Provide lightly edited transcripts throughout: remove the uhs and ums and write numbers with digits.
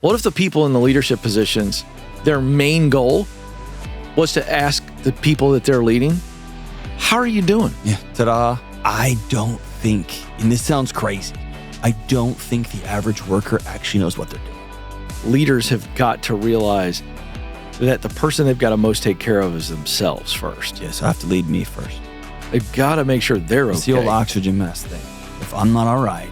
What if the people in the leadership positions, their main goal was to ask the people that they're leading, how are you doing? Yeah. Ta-da. I don't think, and this sounds crazy, I don't think the average worker actually knows what they're doing. Leaders have got to realize that the person they've got to most take care of is themselves first. Yes, I have to lead me first. They've got to make sure they're okay. It's the old oxygen mask thing. If I'm not all right,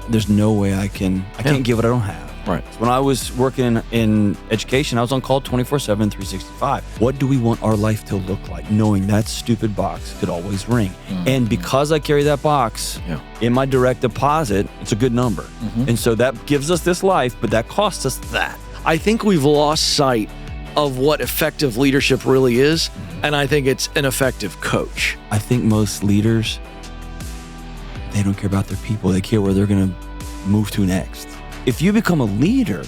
there's no way I can't give what I don't have. Right. When I was working in education, I was on call 24/7, 365. What do we want our life to look like, knowing that stupid box could always ring? Mm-hmm. And because I carry that box in my direct deposit, it's a good number. Mm-hmm. And so that gives us this life, but that costs us that. I think we've lost sight of what effective leadership really is, and I think it's an effective coach. I think most leaders, they don't care about their people. They care where they're going to move to next. If you become a leader,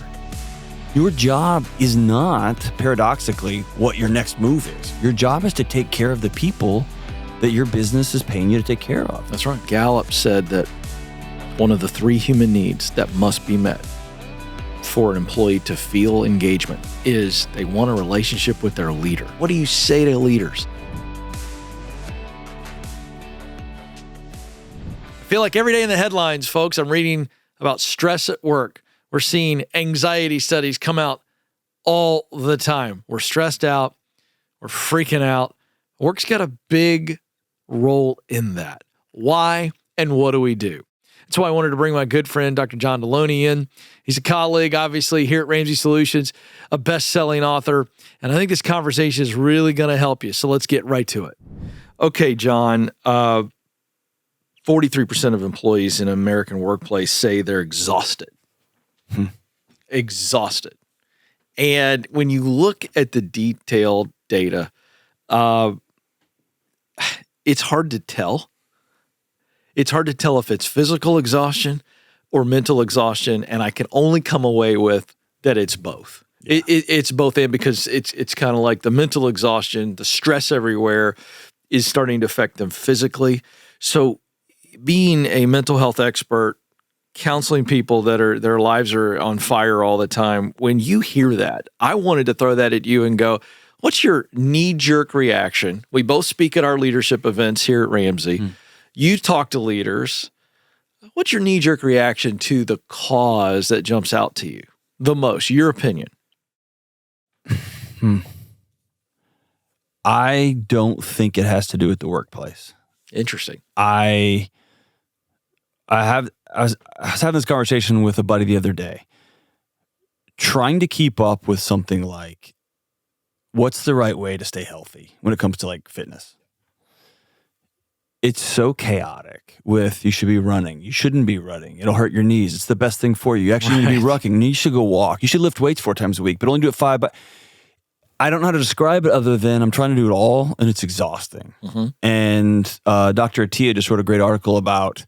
your job is not, paradoxically, what your next move is. Your job is to take care of the people that your business is paying you to take care of. That's right. Gallup said that one of the 3 human needs that must be met for an employee to feel engagement is they want a relationship with their leader. What do you say to leaders? I feel like every day in the headlines, folks, I'm reading about stress at work. We're seeing anxiety studies come out all the time. We're stressed out. We're freaking out. Work's got a big role in that. Why and what do we do? That's why I wanted to bring my good friend, Dr. John Delony, in. He's a colleague, obviously, here at Ramsey Solutions, a best-selling author, and I think this conversation is really going to help you, so let's get right to it. Okay, John, 43% of employees in an American workplace say they're exhausted. Exhausted. And when you look at the detailed data, it's hard to tell. It's hard to tell if it's physical exhaustion or mental exhaustion, and I can only come away with that it's both. Yeah. It's both, and because it's kind of like the mental exhaustion, the stress everywhere is starting to affect them physically. So being a mental health expert, counseling people that their lives are on fire all the time, when you hear that, I wanted to throw that at you and go, what's your knee-jerk reaction? We both speak at our leadership events here at Ramsey. You talk to leaders. What's your knee-jerk reaction to the cause that jumps out to you the most? Your opinion. I don't think it has to do with the workplace. Interesting. I was having this conversation with a buddy the other day, trying to keep up with something like, what's the right way to stay healthy when it comes to like fitness? It's so chaotic with you should be running. You shouldn't be running. It'll hurt your knees. It's the best thing for you. You actually need to be rucking. You should go walk. You should lift weights 4 times a week, but only do it 5. But I don't know how to describe it other than I'm trying to do it all, and it's exhausting. Mm-hmm. And Dr. Attia just wrote a great article about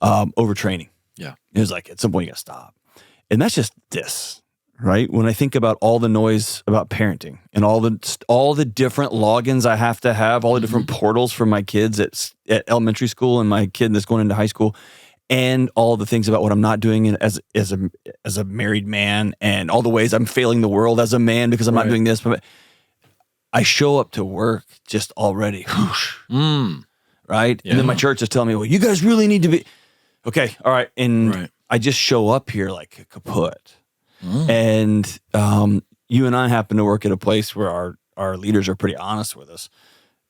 overtraining. Yeah. It was like, at some point you got to stop. And that's just this. Right? When I think about all the noise about parenting and all the different logins I have to have, all the different portals for my kids at elementary school and my kid that's going into high school, and all the things about what I'm not doing as a married man, and all the ways I'm failing the world as a man because I'm not doing this. But I show up to work just already, whoosh, right? Yeah. And then my church is telling me, well, you guys really need to be, okay, all right. And I just show up here like kaput. And you and I happen to work at a place where our leaders are pretty honest with us.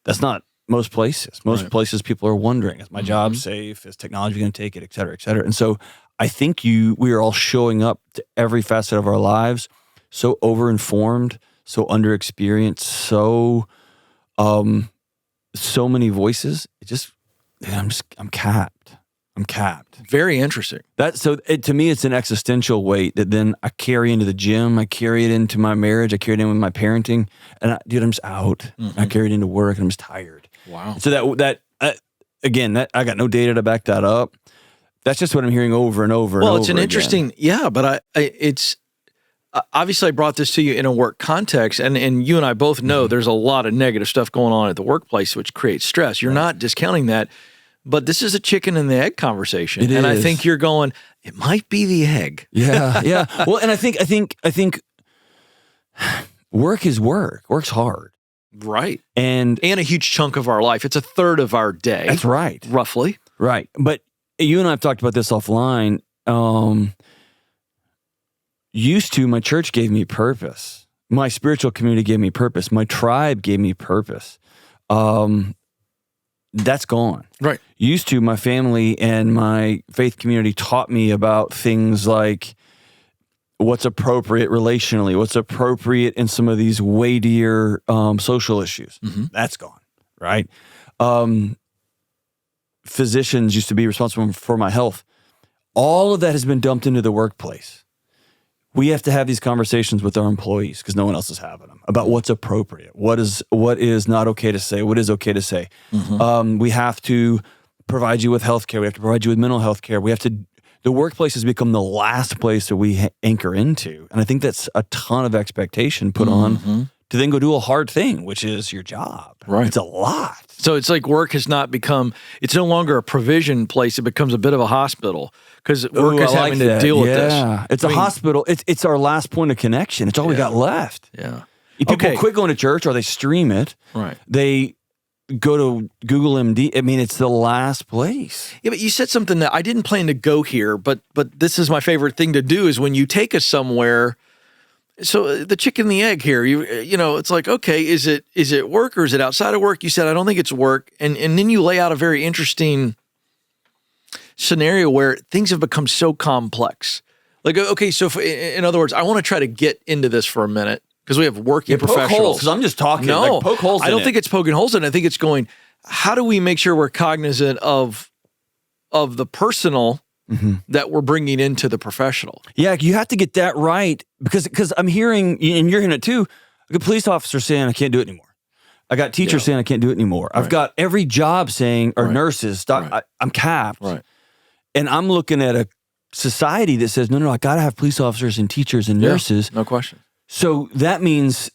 That's not most places. Most places people are wondering, is my job safe? Is technology going to take it, et cetera, et cetera. And so I think we are all showing up to every facet of our lives so over-informed, so under-experienced, so many voices. I'm capped. I'm capped. Very interesting. To me, it's an existential weight that then I carry into the gym. I carry it into my marriage. I carry it in with my parenting. And I'm just out. I carry it into work, and I'm just tired. Wow. So again, I got no data to back that up. That's just what I'm hearing over and over and over. Well, it's an interesting, but it's obviously I brought this to you in a work context, and you and I both know there's a lot of negative stuff going on at the workplace, which creates stress. You're not discounting that. But this is a chicken and the egg conversation. It I is. think you're going, it might be the egg. Yeah, yeah. Well, and I think work is work. Work's hard. Right. And a huge chunk of our life. It's a third of our day. that's right. Roughly. Right. But you and I have talked about this offline. Used to, my church gave me purpose. My spiritual community gave me purpose. My tribe gave me purpose. That's gone. Right. Used to, my family and my faith community taught me about things like what's appropriate relationally, what's appropriate in some of these weightier social issues. Mm-hmm. That's gone, right? Physicians used to be responsible for my health. All of that has been dumped into the workplace. We have to have these conversations with our employees because no one else is having them about what's appropriate, what is not okay to say, what is okay to say. Mm-hmm. We have to provide you with health care. We have to provide you with mental health care. The workplace has become the last place that we anchor into. And I think that's a ton of expectation put on to then go do a hard thing, which is your job. Right. It's a lot. So it's like work has not become, it's no longer a provision place. It becomes a bit of a hospital because work is having to deal with this. Yeah, it's a hospital. It's our last point of connection. It's all we got left. Yeah. People quit going to church or they stream it. Right. They go to Google MD. I mean, it's the last place. Yeah, but you said something that I didn't plan to go here, but this is my favorite thing to do is when you take us somewhere. So the chicken and the egg here, you know, it's like, okay, is it work or is it outside of work? You said, I don't think it's work. And then you lay out a very interesting scenario where things have become so complex. Like, okay, so in other words, I want to try to get into this for a minute because we have working professionals. Because I'm just talking. No, like, poke holes I don't think it's poking holes in it. I think it's going, how do we make sure we're cognizant of the personal that we're bringing into the professional? Yeah, you have to get that right because I'm hearing, and you're hearing it too, I got police officers saying I can't do it anymore. I got teachers saying I can't do it anymore. I've got every job saying, or nurses, I'm capped. Right. And I'm looking at a society that says, no, I got to have police officers and teachers and nurses. No question. So that means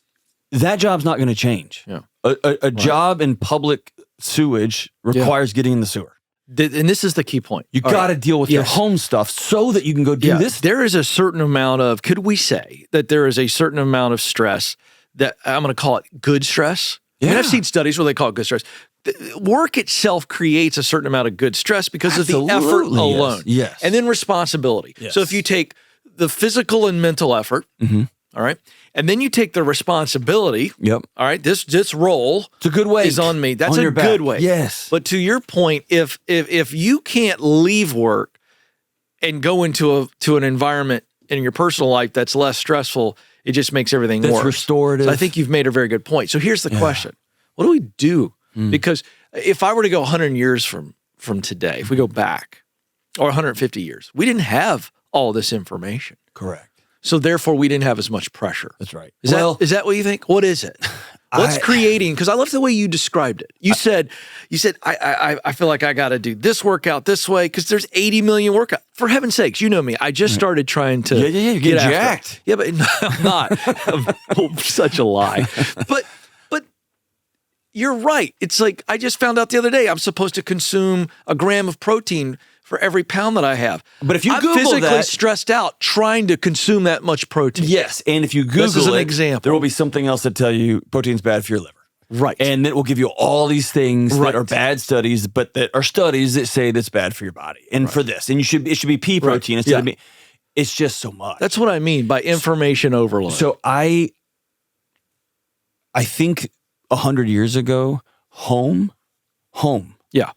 that job's not going to change. Yeah. A job in public sewage requires getting in the sewer. And this is the key point. You got to deal with your home stuff so that you can go do this. There is a certain amount of, could we say that there is a certain amount of stress that I'm going to call it good stress? Yeah. I mean, I've seen studies where they call it good stress. The work itself creates a certain amount of good stress because of the effort alone. Yes. And then responsibility. Yes. So if you take the physical and mental effort, all right, and then you take the responsibility, all right, this role it's a good way is on me. That's on a good way. Yes. But to your point, if you can't leave work and go into an environment in your personal life that's less stressful, it just makes everything worse. Restorative. So I think you've made a very good point. So here's the question. What do we do? Because if I were to go 100 years from today, if we go back, or 150 years, we didn't have all this information. Correct. So therefore, we didn't have as much pressure. That's right. Is that what you think? What is it? What's creating? Because I love the way you described it. You said, I feel like I got to do this workout this way because there's 80 million workouts. For heaven's sakes, you know me. I just started trying to get jacked. Yeah, but I'm not. Such a lie. But you're right. It's like I just found out the other day I'm supposed to consume a gram of protein for every pound that I have. But if you I'm Google physically that, stressed out trying to consume that much protein. Yes, and if you Google this is an example. there will be something else that tell you protein's bad for your liver. Right. And it will give you all these things that are bad studies, but that are studies that say that's bad for your body and for this. And it should be pea protein instead of meat. It's just so much. That's what I mean by information overload. So I think 100 years ago, home. Yeah.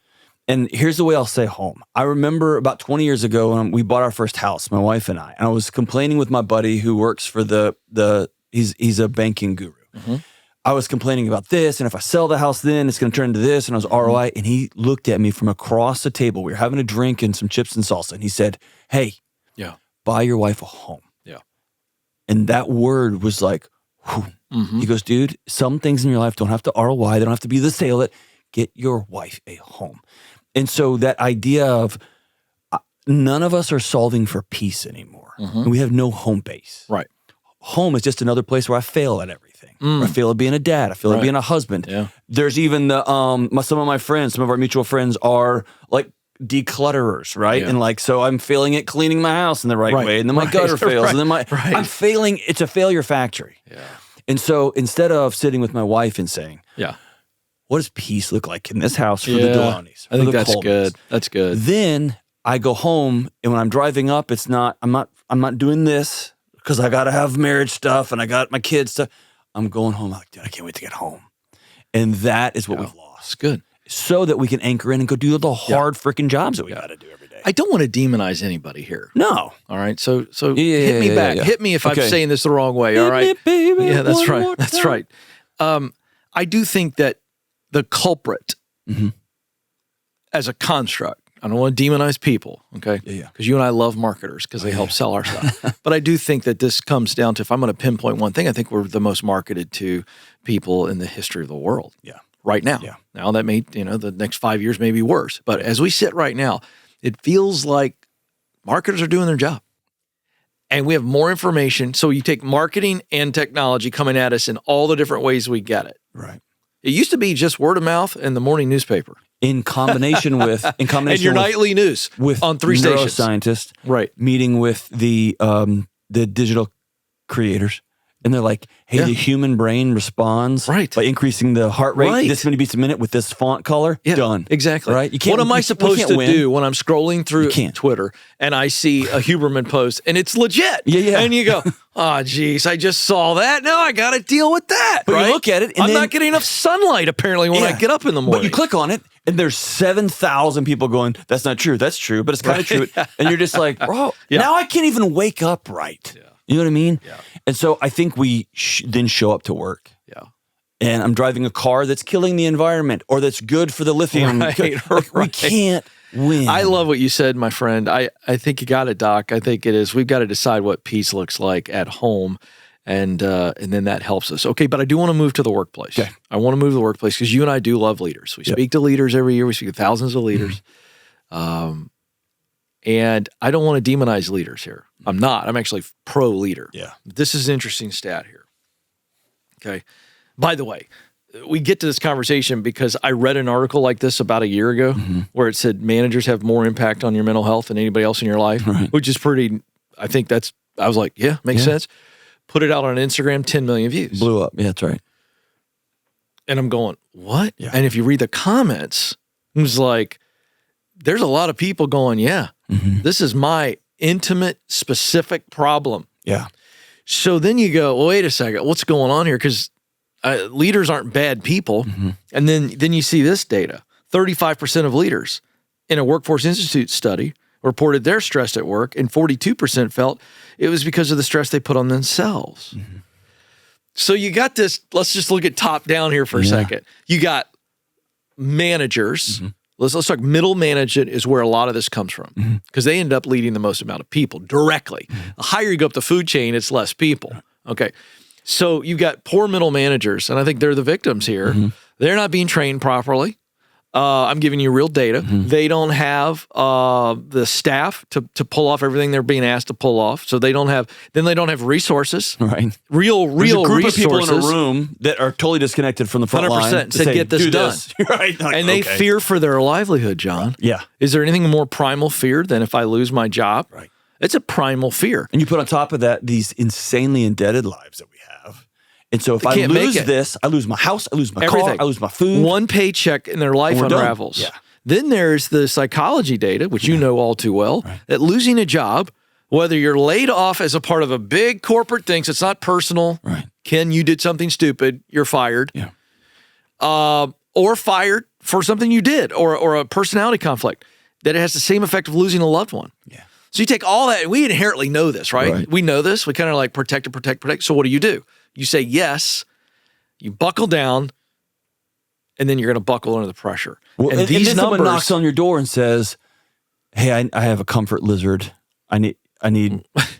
And here's the way I'll say home. I remember about 20 years ago when we bought our first house, my wife and I was complaining with my buddy who works for he's a banking guru. I was complaining about this, and if I sell the house then it's going to turn into this, and I was ROI, and he looked at me from across the table. We were having a drink and some chips and salsa, and he said, hey, buy your wife a home. Yeah. And that word was like, whew. He goes, dude, some things in your life don't have to ROI. They don't have to be the sale. Get your wife a home. And so that idea of none of us are solving for peace anymore. We have no home base. Right. home is just another place where I fail at everything. Where I fail at being a dad. I fail at being a husband. Yeah. There's even the some of my friends, some of our mutual friends are like declutterers, right? Yeah. And like, so I'm failing at cleaning my house in the right way, and then my gutter fails, and then I'm failing. It's a failure factory. Yeah. And so instead of sitting with my wife and saying, what does peace look like in this house for the Delonys? I think that's good. That's good. Then I go home, and when I'm driving up, it's not. I'm not doing this because I got to have marriage stuff and I got my kids stuff. I'm going home. I'm like, dude, I can't wait to get home. And that is what we've lost. It's good. So that we can anchor in and go do the hard freaking jobs that we got to do every day. I don't want to demonize anybody here. No. All right. So hit me back. Hit me if I'm saying this the wrong way. All right. Hit me, baby, yeah, that's right. more That's time. right. I do think that the culprit as a construct, I don't want to demonize people, okay? Yeah. Because you and I love marketers because they help sell our stuff. But I do think that this comes down to, if I'm going to pinpoint one thing, I think we're the most marketed to people in the history of the world. Yeah. Right now. Yeah. Now that may, the next 5 years may be worse. But as we sit right now, it feels like marketers are doing their job. And we have more information. So you take marketing and technology coming at us in all the different ways we get it. Right. It used to be just word of mouth and the morning newspaper. In combination with And your nightly news with on 3 stations. Neuroscientists, Right. meeting with the digital creators. And they're like, hey, the human brain responds by increasing the heart rate this many beats a minute with this font color. Yeah, done. Exactly. Right? What am I supposed to do when I'm scrolling through Twitter and I see a Huberman post and it's legit? Yeah. And you go, oh, geez, I just saw that. Now I got to deal with that. But you look at it, and I'm not getting enough sunlight apparently when I get up in the morning. But you click on it, and there's 7,000 people going, that's not true. That's true, but it's kind of true. And you're just like, bro, now I can't even wake up right. Yeah. You know what I mean? Yeah. And so I think we then show up to work. Yeah. And I'm driving a car that's killing the environment or that's good for the lithium. We can't win. I love what you said, my friend. I think you got it, Doc. I think it is. We've got to decide what peace looks like at home. And then that helps us. Okay, but I do want to move to the workplace. Okay. I want to move to the workplace because you and I do love leaders. We speak to leaders every year. We speak to thousands of leaders. And I don't want to demonize leaders here. I'm not. I'm actually pro-leader. Yeah. This is an interesting stat here. Okay. By the way, we get to this conversation because I read an article like this about a year ago where it said managers have more impact on your mental health than anybody else in your life, which is pretty, I was like, yeah, makes sense. Put it out on Instagram, 10 million views. Blew up. Yeah, that's right. And I'm going, what? Yeah. And if you read the comments, it was like, there's a lot of people going, this is my intimate, specific problem. Yeah. So then you go, well, wait a second, what's going on here? Because leaders aren't bad people. And then you see this data. 35% of leaders in a Workforce Institute study reported they're stressed at work, and 42% felt it was because of the stress they put on themselves. So you got this, let's just look at top down here for a second. You got managers. Let's talk middle management is where a lot of this comes from because they end up leading the most amount of people directly. The higher you go up the food chain, it's less people. Okay. So you've got poor middle managers, and I think they're the victims here. They're not being trained properly. I'm giving you real data. They don't have the staff to pull off everything they're being asked to pull off. So they don't have resources. Right. Real There's a group resources. of people in a room that are totally disconnected from the front 100% line. said, get this done. Right. Like, And they fear for their livelihood, John. Yeah. Is there anything more primal fear than if I lose my job? Right. It's a primal fear. And you put on top of that these insanely indebted lives that we have. And so if I can't lose make it. this, I lose my house, I lose my Everything. car, I lose my food. One paycheck and their life And we're done. unravels. Yeah. Then there's the psychology data, which you know all too well, that losing a job, whether you're laid off as a part of a big corporate thing, so it's not personal. Right. Ken, you did something stupid, you're fired. Yeah. Or fired for something you did, or a personality conflict, that it has the same effect of losing a loved one. Yeah. So you take all that, and we inherently know this, right? We know this. We kind of like protect. So what do? You say yes, you buckle down, and then you're going to buckle under the pressure. Well, and and these then numbers someone knocks on your door and says, hey, I have a comfort lizard. I need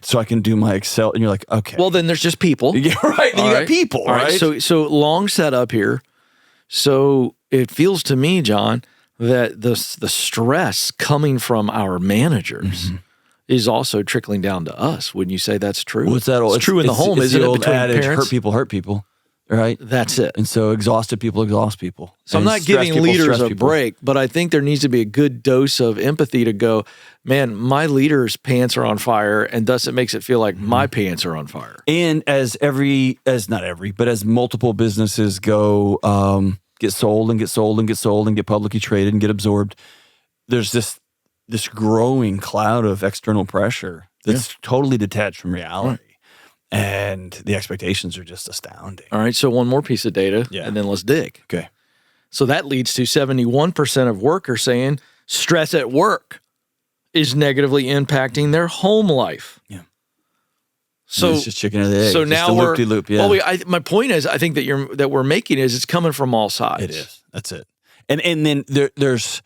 so I can do my Excel. And you're like, okay. Well, then there's just people. Yeah, right. Then you got people, All right? So long setup here. So it feels to me, John, that the stress coming from our managers is also trickling down to us. Wouldn't you say that's true? What's that? It's true in the home, isn't it? Between adage, parents, hurt people, right? That's it. And so exhausted people exhaust people. So I'm not giving leaders a break, but I think there needs to be a good dose of empathy to go, man, my leader's pants are on fire, and thus it makes it feel like my pants are on fire. And as multiple businesses go, get sold and get publicly traded and get absorbed, there's this growing cloud of external pressure that's totally detached from reality. Right. And the expectations are just astounding. All right, so one more piece of data, and then let's dig. Okay. So that leads to 71% of workers saying stress at work is negatively impacting their home life. Yeah. So it's just chicken or the egg. So just now we're loop. Yeah. Well, my point is, I think that we're making is it's coming from all sides. It is. That's it. And then there's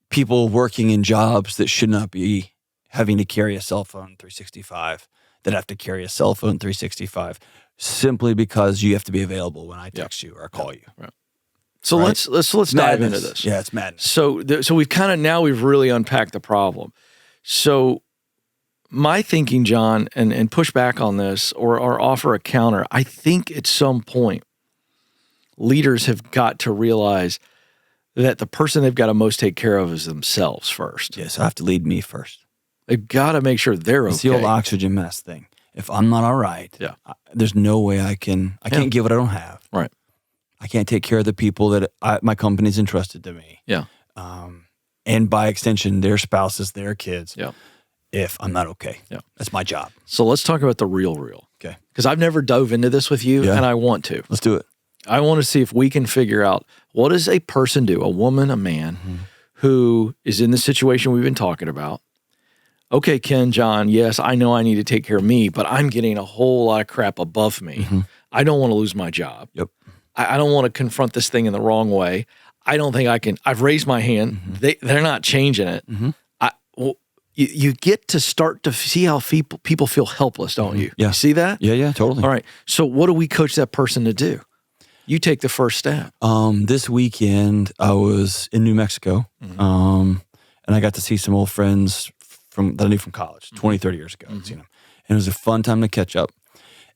people working in jobs that should not be having to carry a cell phone 365. That have to carry a cell phone 365 simply because you have to be available when I text you or call you. Right. So let's dive into this. Yeah, it's madness. So we've really unpacked the problem. So my thinking, John, and push back on this or offer a counter. I think at some point leaders have got to realize that the person they've got to most take care of is themselves first. Yes, I have to lead me first. They've got to make sure they're okay. It's the old oxygen mask thing. If I'm not all right, there's no way I can't give what I don't have. Right. I can't take care of the people that my company's entrusted to me. Yeah. And by extension, their spouses, their kids. Yeah. If I'm not okay. Yeah. That's my job. So let's talk about the real. Okay. Because I've never dove into this with you, and I want to. Let's do it. I want to see if we can figure out what does a person do, a woman, a man, who is in the situation we've been talking about. Okay, Ken, John, yes, I know I need to take care of me, but I'm getting a whole lot of crap above me. I don't want to lose my job. Yep. I don't want to confront this thing in the wrong way. I don't think I can. I've raised my hand. They're not changing it. You get to start to see how people feel helpless, don't you? Yeah. You see that? Yeah, totally. All right. So what do we coach that person to do? You take the first step. This weekend, I was in New Mexico, and I got to see some old friends that I knew from college, 20, 30 years ago. I'd seen them. And it was a fun time to catch up.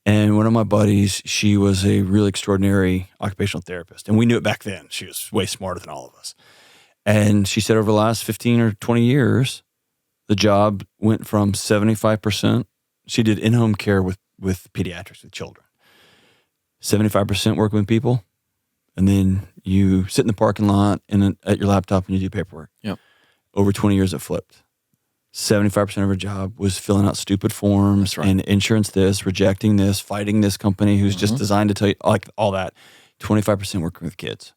And one of my buddies, she was a really extraordinary occupational therapist. And we knew it back then. She was way smarter than all of us. And she said over the last 15 or 20 years, the job went from 75%. She did in-home care with pediatrics, with children. 75% working with people. And then you sit in the parking lot at your laptop and you do paperwork. Yep. Over 20 years, it flipped. 75% of her job was filling out stupid forms and insurance this, rejecting this, fighting this company who's just designed to tell you, like all that. 25% working with kids.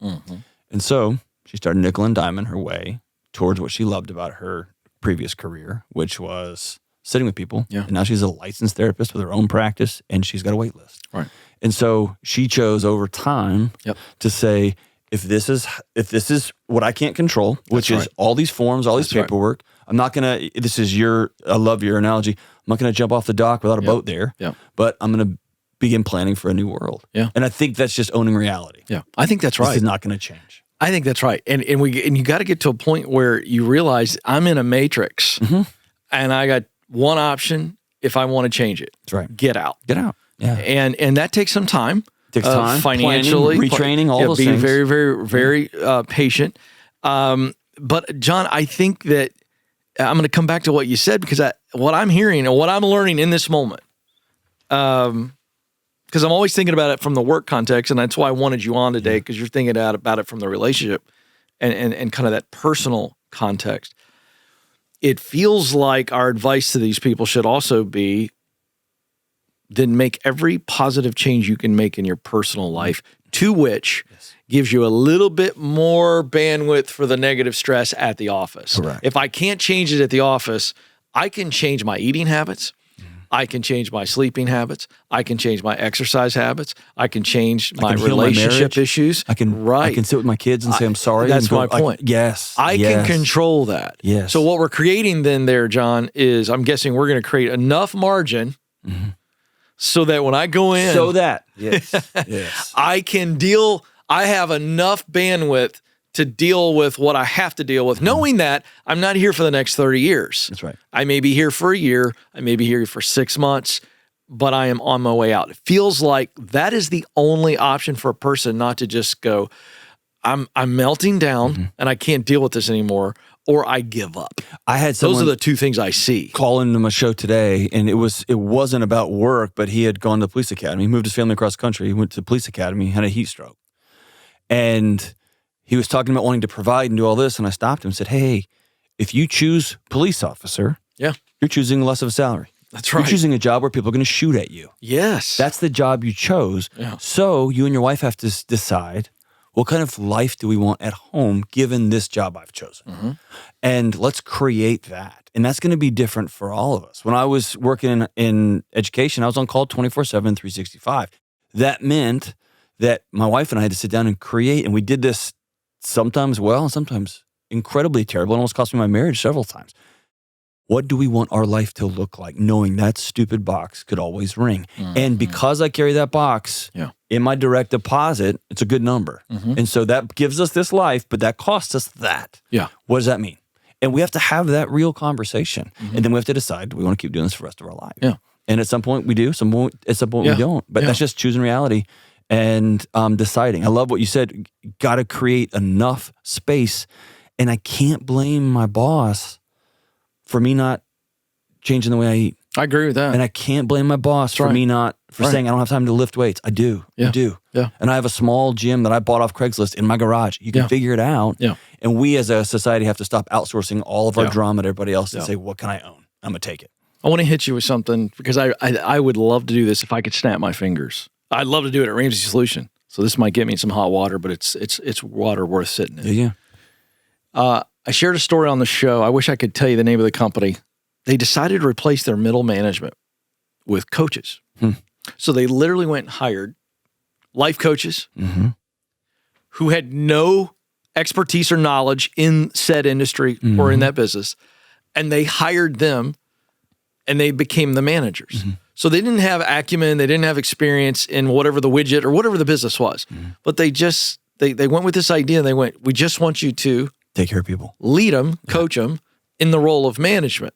And so she started nickel and diming her way towards what she loved about her previous career, which was sitting with people. Yeah. And now she's a licensed therapist with her own practice, and she's got a wait list. Right. And so she chose over time to say, if this is what I can't control, which is all these forms, all these paperwork, I'm not going to, I love your analogy. I'm not going to jump off the dock without a boat there, but I'm going to begin planning for a new world. Yeah. And I think that's just owning reality. Yeah. I think that's right. This is not going to change. I think that's right. And you got to get to a point where you realize I'm in a matrix and I got one option if I want to change it. That's right. Get out. Get out. Yeah. And that takes some time. Takes time, financially, planning, retraining, all those things. Being very, very, very patient. But John, I think that I'm going to come back to what you said because what I'm hearing and what I'm learning in this moment, because I'm always thinking about it from the work context, and that's why I wanted you on today, because you're thinking about it from the relationship and kind of that personal context. It feels like our advice to these people should also be, then make every positive change you can make in your personal life, to which gives you a little bit more bandwidth for the negative stress at the office. Correct. If I can't change it at the office, I can change my eating habits. I can change my sleeping habits. I can change my exercise habits. I can change my relationship issues. I can sit with my kids and say, I'm sorry. That's my point. I can control that. Yes. So what we're creating then there, John, is I'm guessing we're going to create enough margin so that when I go in, yes, I can deal. I have enough bandwidth to deal with what I have to deal with, knowing that I'm not here for the next 30 years. That's right. I may be here for a year. I may be here for 6 months, but I am on my way out. It feels like that is the only option for a person, not to just go, I'm melting down and I can't deal with this anymore, or I give up. I had someone Those are the two things I see. call into my show today, and it wasn't about work, but he had gone to the police academy. He moved his family across the country. He went to the police academy, had a heat stroke. And he was talking about wanting to provide and do all this, and I stopped him and said, hey, if you choose police officer, Yeah, you're choosing less of a salary. that's right. You're choosing a job where people are going to shoot at you. Yes. That's the job you chose. Yeah. So you and your wife have to decide, what kind of life do we want at home given this job I've chosen? And let's create that. And that's going to be different for all of us. When I was working in education, I was on call 24/7, 365. That meant that my wife and I had to sit down and create, and we did this sometimes well and sometimes incredibly terrible. It almost cost me my marriage several times. What do we want our life to look like, knowing that stupid box could always ring? And because I carry that box in my direct deposit, it's a good number. And so that gives us this life, but that costs us that. Yeah. What does that mean? And we have to have that real conversation. And then we have to decide, do we want to keep doing this for the rest of our life? Yeah. And at some point we do, at some point we don't. But that's just choosing reality and deciding. I love what you said. Got to create enough space. And I can't blame my boss for me not changing the way I eat. I agree with that. And I can't blame my boss for me not, for saying I don't have time to lift weights. I do. Yeah. I do. Yeah. And I have a small gym that I bought off Craigslist in my garage. You can figure it out. Yeah. And we as a society have to stop outsourcing all of our Yeah. drama to everybody else and say, what can I own? I'm going to take it. I want to hit you with something because I would love to do this if I could snap my fingers. I'd love to do it at Ramsey Solution. So this might get me in some hot water, but it's water worth sitting in. Yeah. I shared a story on the show. I wish I could tell you the name of the company. They decided to replace their middle management with coaches. So they literally went and hired life coaches who had no expertise or knowledge in said industry or in that business. And they hired them and they became the managers. So they didn't have acumen. They didn't have experience in whatever the widget or whatever the business was. But they just, they went with this idea and they went, we just want you to Take care of people. lead them, coach them in the role of management.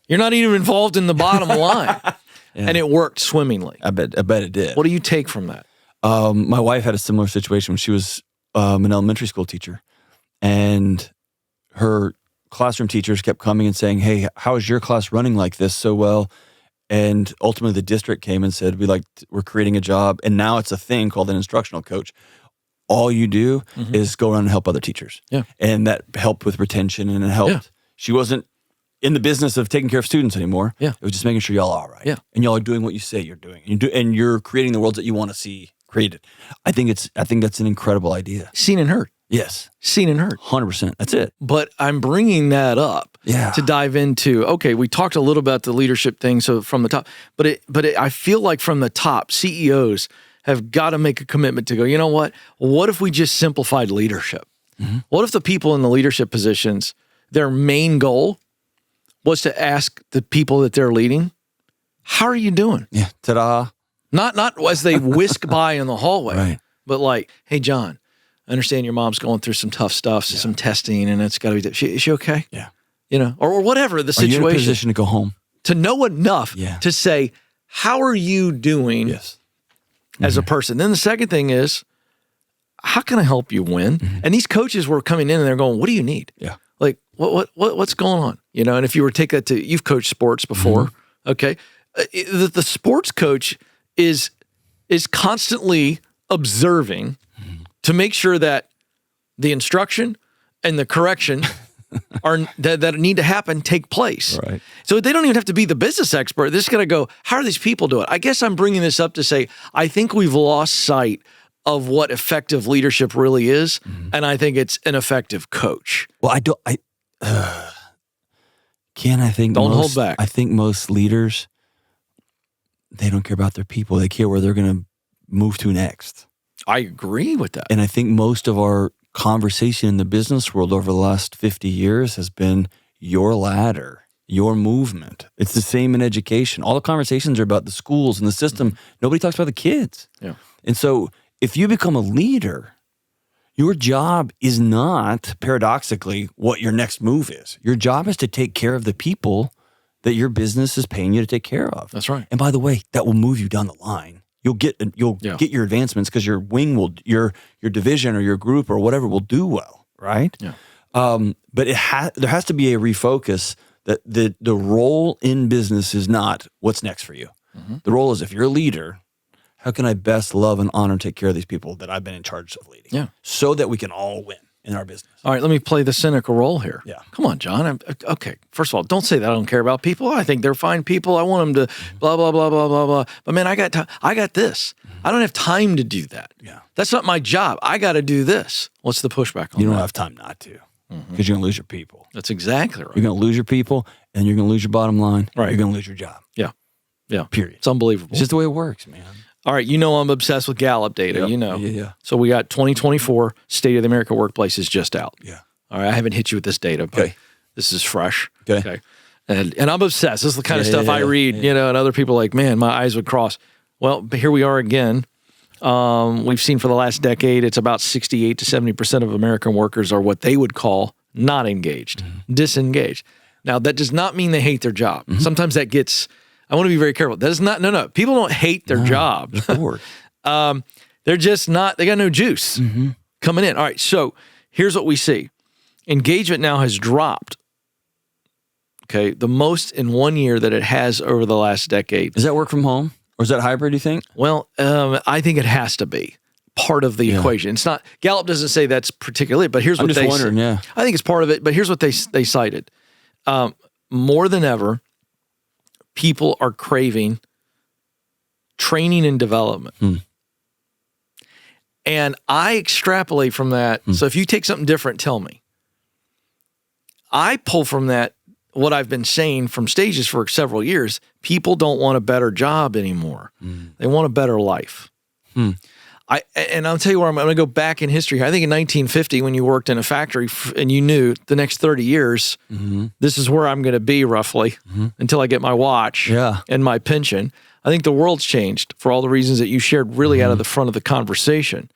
You're not even involved in the bottom line. And it worked swimmingly. I bet it did. What do you take from that? My wife had a similar situation when she was an elementary school teacher, and her classroom teachers kept coming and saying, hey, how is your class running like this so well? And ultimately the district came and said, we're creating a job, and now it's a thing called an instructional coach. All you do is go around and help other teachers. Yeah. And that helped with retention, and it helped. Yeah. She wasn't in the business of taking care of students anymore. Yeah. It was just making sure y'all are all right. Yeah. And y'all are doing what you say you're doing. And you're creating the worlds that you want to see created. I think that's an incredible idea. Seen and heard. Yes. Seen and heard. 100%. That's it. But I'm bringing that up to dive into, okay, we talked a little about the leadership thing, so from the top, but I feel like from the top, CEOs have got to make a commitment to go, you know what? What if we just simplified leadership? What if the people in the leadership positions, their main goal was to ask the people that they're leading, how are you doing? Yeah. Ta-da. Not as they whisk by in the hallway, Right. but like, hey, John, I understand your mom's going through some tough stuff, some testing, and it's got to be, is she okay? Yeah. You know, or whatever the situation. Are you in a position to go home? To know enough to say, how are you doing as a person? Then the second thing is, how can I help you win? And these coaches were coming in and they're going, what do you need? Yeah. Like, what's going on? You know, and if you were to take that to, you've coached sports before, okay? The sports coach is constantly observing to make sure that the instruction and the correction are that need to happen take place. Right. So they don't even have to be the business expert. They're just going to go, how are these people doing? I guess I'm bringing this up to say, I think we've lost sight of what effective leadership really is, and I think it's an effective coach. Well, I think Don't hold back. I think most leaders, they don't care about their people. They care where they're going to move to next. I agree with that. And I think most of our conversation in the business world over the last 50 years has been your ladder, your movement. It's the same in education. All the conversations are about the schools and the system. Nobody talks about the kids. Yeah. And so if you become a leader, Your job is not, paradoxically, what your next move is. Your job is to take care of the people that your business is paying you to take care of. That's right. And by the way, that will move you down the line. You'll get your advancements because your wing your division or your group or whatever will do well, right? Yeah. But there has to be a refocus that the role in business is not what's next for you. Mm-hmm. The role is, if you're a leader, how can I best love and honor and take care of these people that I've been in charge of leading? Yeah. So that we can all win in our business. All right, let me play the cynical role here. Yeah. Come on, John. Okay, first of all, don't say that I don't care about people. I think they're fine people. I want them to blah, blah, blah, blah, blah, blah. But man, I got this. I don't have time to do that. Yeah. That's not my job. I got to do this. What's the pushback on that? You don't have time not to because you're going to lose your people. That's exactly right. You're going to lose your people and you're going to lose your bottom line. Right. You're going to lose your job. Yeah. Yeah. Period. It's unbelievable. It's just the way it works, man. All right, I'm obsessed with Gallup data, Yep. Yeah. So we got 2024 State of the American Workplace is just out. Yeah. All right, I haven't hit you with this data, but Okay. this is fresh. Okay. And I'm obsessed. This is the kind of stuff I read, and other people are like, man, my eyes would cross. Well, but here we are again. We've seen for the last decade, it's about 68 to 70% of American workers are what they would call not engaged, disengaged. Now, that does not mean they hate their job. Sometimes that gets... I want to be very careful. That is not, no. People don't hate their job. They're bored. They're just not, they got no juice coming in. All right, so here's what we see. Engagement now has dropped, okay, the most in 1 year that it has over the last decade. Is that work from home? Or is that hybrid, do you think? Well, I think it has to be part of the equation. It's not, Gallup doesn't say that's particularly, but here's what they wondering, say. I think it's part of it, but here's what they cited. More than ever, people are craving training and development. And I extrapolate from that. So if you take something different, tell me. I pull from that what I've been saying from stages for several years. People don't want a better job anymore. They want a better life. And I'll tell you where I'm going to go back in history. I think in 1950, when you worked in a factory and you knew the next 30 years, this is where I'm going to be roughly until I get my watch and my pension. I think the world's changed for all the reasons that you shared really out of the front of the conversation.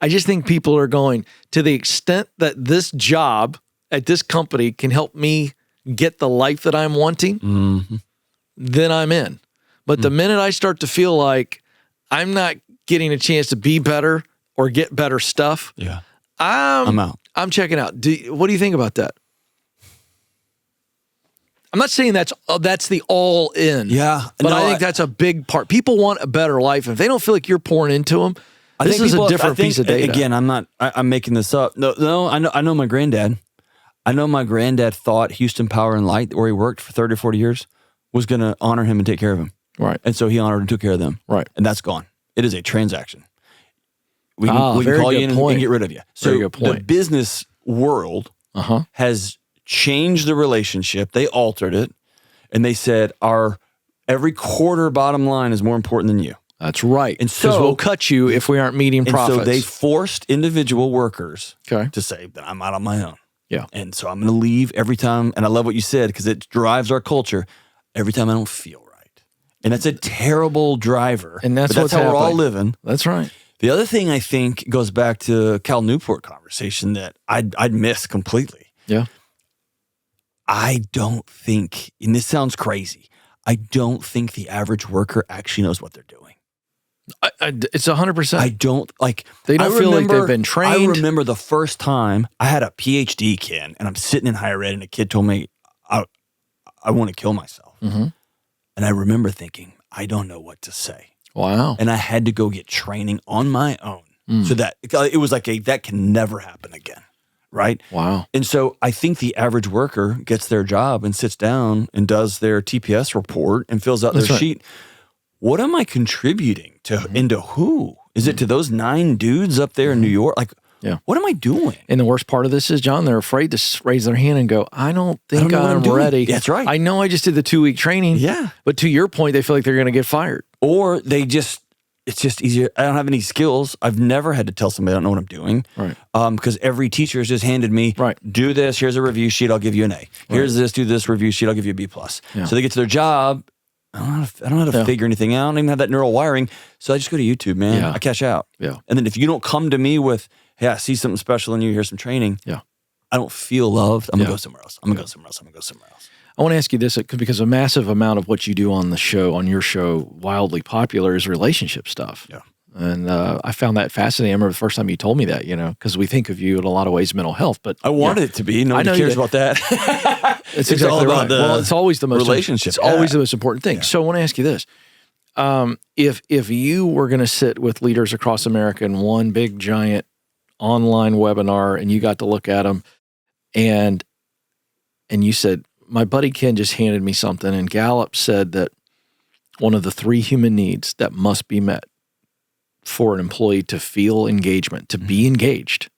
I just think people are going, to the extent that this job at this company can help me get the life that I'm wanting, then I'm in. But the minute I start to feel like I'm not getting a chance to be better or get better stuff, I'm out. I'm checking out. What do you think about that? I'm not saying that's the all in. But I think that's a big part. People want a better life. If they don't feel like you're pouring into them, this is a different piece of data. Again, I'm making this up. No, I know my granddad. I know my granddad thought Houston Power and Light, where he worked for 30 or 40 years, was going to honor him and take care of him. Right. And so he honored and took care of them. Right. And that's gone. It is a transaction. We can call you in and get rid of you. So very good point. The business world has changed the relationship. They altered it. And they said, every quarter bottom line is more important than you. That's right. And so because we'll cut you if we aren't meeting profits. So they forced individual workers to say that I'm out on my own. Yeah. And so I'm going to leave every time. And I love what you said because it drives our culture. Every time I don't feel right. And that's a terrible driver. And that's how we're all living. That's right. The other thing I think goes back to Cal Newport conversation that I'd miss completely. Yeah. I don't think, and this sounds crazy, I don't think the average worker actually knows what they're doing. It's 100%. I don't like. They don't feel like they've been trained. I remember the first time I had a PhD kid, and I'm sitting in higher ed, and a kid told me, "I want to kill myself." And I remember thinking, I don't know what to say. Wow. And I had to go get training on my own, so that it was like that can never happen again. Right? Wow. And so I think the average worker gets their job and sits down and does their TPS report and fills out their sheet. What am I contributing to into who? Is it to those 9 dudes up there in New York? Like, what am I doing? And the worst part of this is, John, they're afraid to raise their hand and go, I don't think I'm ready. That's right. I know I just did the 2-week training. Yeah. But to your point, they feel like they're going to get fired. Or it's just easier. I don't have any skills. I've never had to tell somebody I don't know what I'm doing. Right. Because every teacher has just handed me, do this, here's a review sheet, I'll give you an A. Here's this, do this review sheet, I'll give you a B+. Yeah. So they get to their job, I don't know how to figure anything out. I don't even have that neural wiring. So I just go to YouTube, man. I cash out. Yeah. And then if you don't come to me with, hey, I see something special in you, here's some training. Yeah. I don't feel loved. I'm going to Yeah. go somewhere else. I'm going to go somewhere else. I'm going to go somewhere else. I want to ask you this because a massive amount of what you do on the show, on your show, wildly popular, is relationship stuff. Yeah. And I found that fascinating. I remember the first time you told me that, because we think of you in a lot of ways mental health, but I wanted it to be. Nobody cares about that. It's exactly all about right. the Well, it's always the most relationship. It's always the most important thing. So I want to ask you this: if you were going to sit with leaders across America in one big giant online webinar, and you got to look at them, and you said, "My buddy Ken just handed me something," and Gallup said that one of the 3 human needs that must be met for an employee to feel engagement, to be engaged,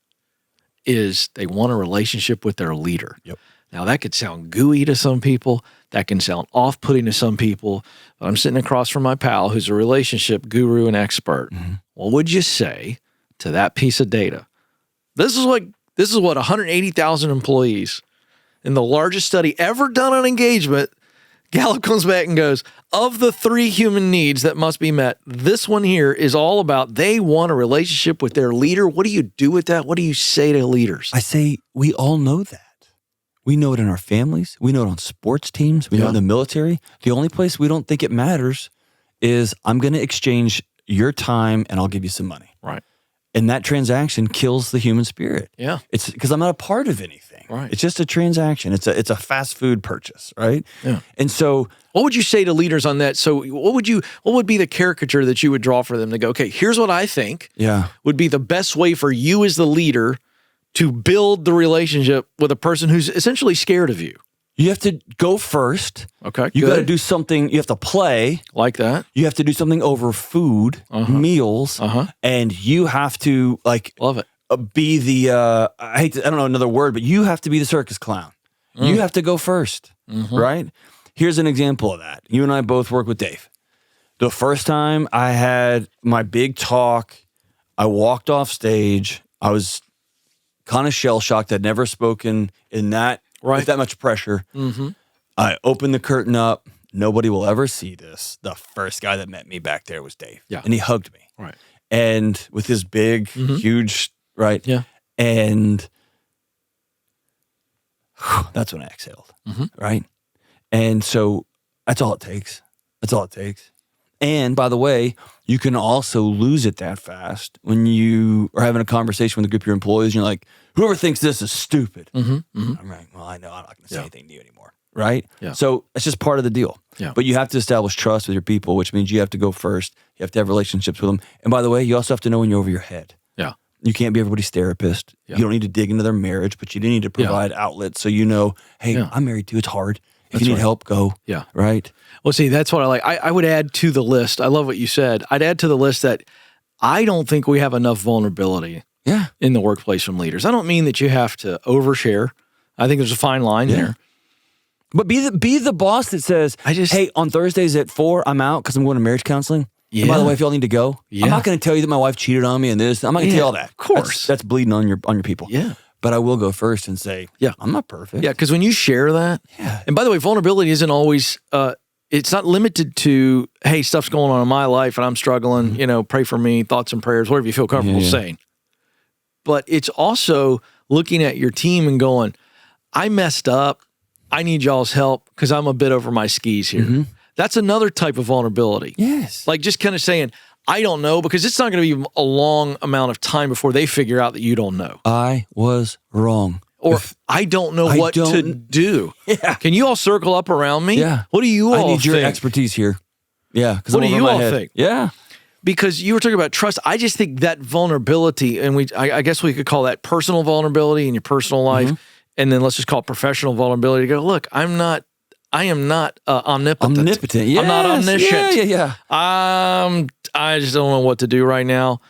is they want a relationship with their leader. Yep. Now, that could sound gooey to some people. That can sound off-putting to some people. But I'm sitting across from my pal who's a relationship guru and expert. What would you say to that piece of data? This is what 180,000 employees in the largest study ever done on engagement, Gallup comes back and goes, of the 3 human needs that must be met, this one here is all about they want a relationship with their leader. What do you do with that? What do you say to leaders? I say we all know that. We know it in our families. We know it on sports teams. We know it in the military. The only place we don't think it matters is I'm going to exchange your time and I'll give you some money. Right. And that transaction kills the human spirit. Yeah. It's because I'm not a part of anything. Right. It's just a transaction. It's a fast food purchase, right? Yeah. And so what would you say to leaders on that? So what would be the caricature that you would draw for them to go, okay, here's what I think would be the best way for you as the leader to build the relationship with a person who's essentially scared of you? You have to go first. Okay, you got to do something. You have to play. Like that. You have to do something over food, meals, and you have to love it. Be the I don't know another word, but you have to be the circus clown. You have to go first, right? Here's an example of that. You and I both work with Dave. The first time I had my big talk, I walked off stage. I was kind of shell-shocked. I'd never spoken in that with that much pressure. I opened the curtain up. Nobody will ever see this. The first guy that met me back there was Dave. Yeah. And he hugged me. Right. And with his big, huge, right? Yeah. And that's when I exhaled, right? And so that's all it takes. That's all it takes. And by the way, you can also lose it that fast when you are having a conversation with a group of your employees and you're like, whoever thinks this is stupid. I'm like, well, I know I'm not going to say anything to you anymore. Right? Yeah. So it's just part of the deal. Yeah. But you have to establish trust with your people, which means you have to go first. You have to have relationships with them. And by the way, you also have to know when you're over your head. Yeah. You can't be everybody's therapist. Yeah. You don't need to dig into their marriage, but you do need to provide outlets so you know, hey, I'm married too. It's hard. If you need help, go. Yeah. Right? Well, see, that's what I like. I would add to the list. I love what you said. I'd add to the list that I don't think we have enough vulnerability in the workplace from leaders. I don't mean that you have to overshare. I think there's a fine line there. But be the boss that says, hey, on Thursdays at 4, I'm out because I'm going to marriage counseling. Yeah. And by the way, if y'all need to go, I'm not going to tell you that my wife cheated on me and this. I'm not going to tell you all that. Of course. That's bleeding on your people. Yeah. But I will go first and say, I'm not perfect. Yeah, because when you share that, and by the way, vulnerability isn't always, it's not limited to, hey, stuff's going on in my life and I'm struggling, pray for me, thoughts and prayers, whatever you feel comfortable saying. But it's also looking at your team and going, I messed up. I need y'all's help because I'm a bit over my skis here. That's another type of vulnerability. Yes. Like just kind of saying, I don't know, because it's not going to be a long amount of time before they figure out that you don't know. I was wrong. Or I don't know what to do. Yeah. Can you all circle up around me? Yeah. What do you all think? I need your expertise here. Yeah. What do you all think? Yeah. Because you were talking about trust. I just think that vulnerability, and I guess we could call that personal vulnerability in your personal life, and then let's just call it professional vulnerability to go, look, I am not omnipotent. Yes. I'm not omniscient. Yeah. I just don't know what to do right now.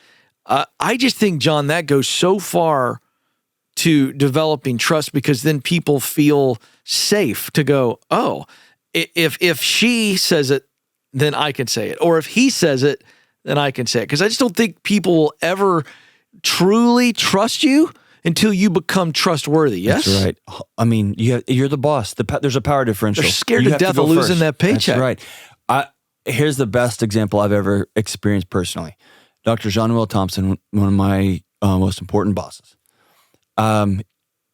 I just think, John, that goes so far to developing trust, because then people feel safe to go, oh, if she says it, then I can say it. Or if he says it, then I can say it. Because I just don't think people will ever truly trust you until you become trustworthy. Yes? That's right. I mean, you're the boss. There's a power differential. They're scared to death of losing that paycheck. That's right. Here's the best example I've ever experienced personally. Dr. John Will Thompson, one of my most important bosses.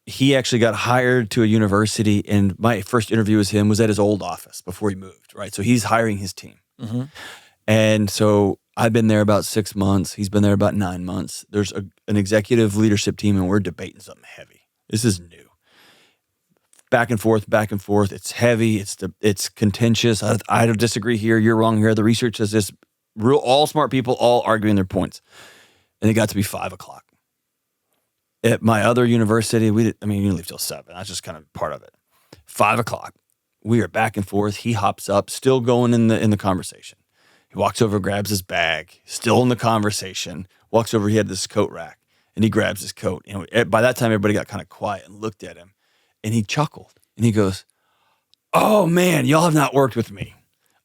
He actually got hired to a university, and my first interview with him was at his old office before he moved, right? So he's hiring his team. Mm-hmm. And so I've been there about 6 months. He's been there about 9 months. There's an executive leadership team, and we're debating something heavy. This is new. Back and forth. It's heavy. It's contentious. I don't disagree here. You're wrong here. The research says this. All smart people, all arguing their points. And it got to be 5:00. At my other university, you didn't leave till 7. That's just kind of part of it. 5:00. We are back and forth. He hops up, still going in the conversation. He walks over, grabs his bag, still in the conversation. Walks over, he had this coat rack, and he grabs his coat. By that time, everybody got kind of quiet and looked at him. And he chuckled, and he goes, "Oh, man, y'all have not worked with me.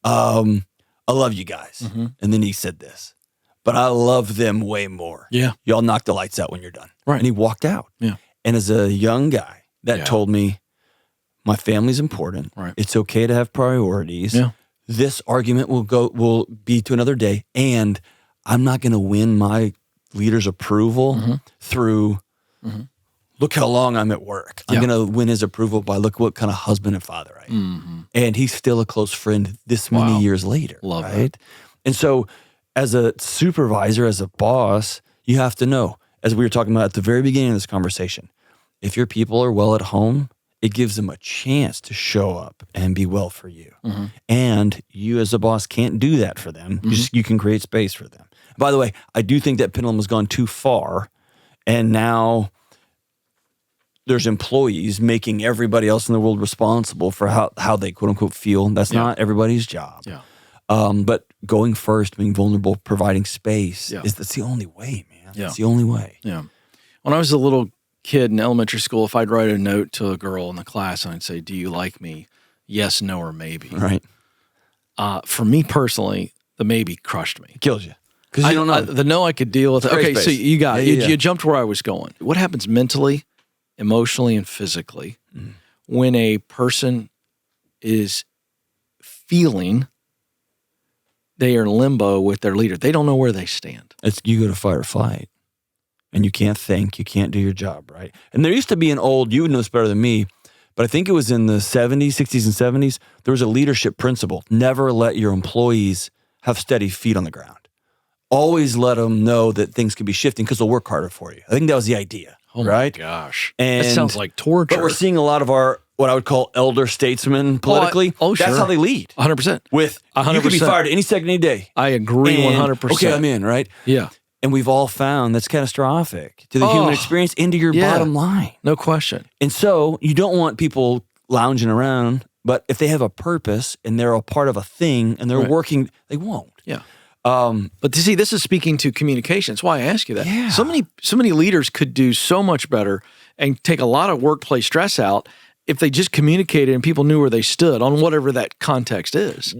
I love you guys." Mm-hmm. And then he said this, "But I love them way more. Yeah. Y'all knock the lights out when you're done." Right. And he walked out. Yeah. And as a young guy, that told me, my family's important. Right. It's okay to have priorities. Yeah. This argument will be to another day, and I'm not going to win my leader's approval through look how long I'm at work. I'm going to win his approval by look what kind of husband and father I am. Mm-hmm. And he's still a close friend this many years later. Love right? that. And so as a supervisor, as a boss, you have to know, as we were talking about at the very beginning of this conversation, if your people are well at home, it gives them a chance to show up and be well for you. Mm-hmm. And you as a boss can't do that for them. You can create space for them. By the way, I do think that pendulum has gone too far, and now there's employees making everybody else in the world responsible for how they quote unquote feel. That's not everybody's job. Yeah. But going first, being vulnerable, providing space, that's the only way, man. Yeah. It's the only way. Yeah. When I was a little kid in elementary school, if I'd write a note to a girl in the class and I'd say, "Do you like me? Yes, no, or maybe." Right. For me personally, the maybe crushed me. It kills you. Because you don't know. The no I could deal with. Okay, space. so you got Yeah, you jumped where I was going. What happens mentally, emotionally, and physically when a person is feeling they are in limbo with their leader? They don't know where they stand. You go to fight or flight, and you can't think, you can't do your job, right? And there used to be you would know this better than me, but I think it was in the 70s, 60s, and 70s, there was a leadership principle. Never let your employees have steady feet on the ground. Always let them know that things could be shifting because they'll work harder for you. I think that was the idea, right? My gosh. And that sounds like torture. But we're seeing a lot of our, what I would call elder statesmen politically. Sure. That's how they lead. 100%. With, 100%. You could be fired any second, any day. I agree 100%. Okay, I'm in, right? Yeah. And we've all found that's catastrophic to the human experience and to your bottom line. No question. And so you don't want people lounging around, but if they have a purpose and they're a part of a thing and they're working, they won't. Yeah. But to see, this is speaking to communication. That's why I ask you that. Yeah. So many leaders could do so much better and take a lot of workplace stress out if they just communicated and people knew where they stood on whatever that context is.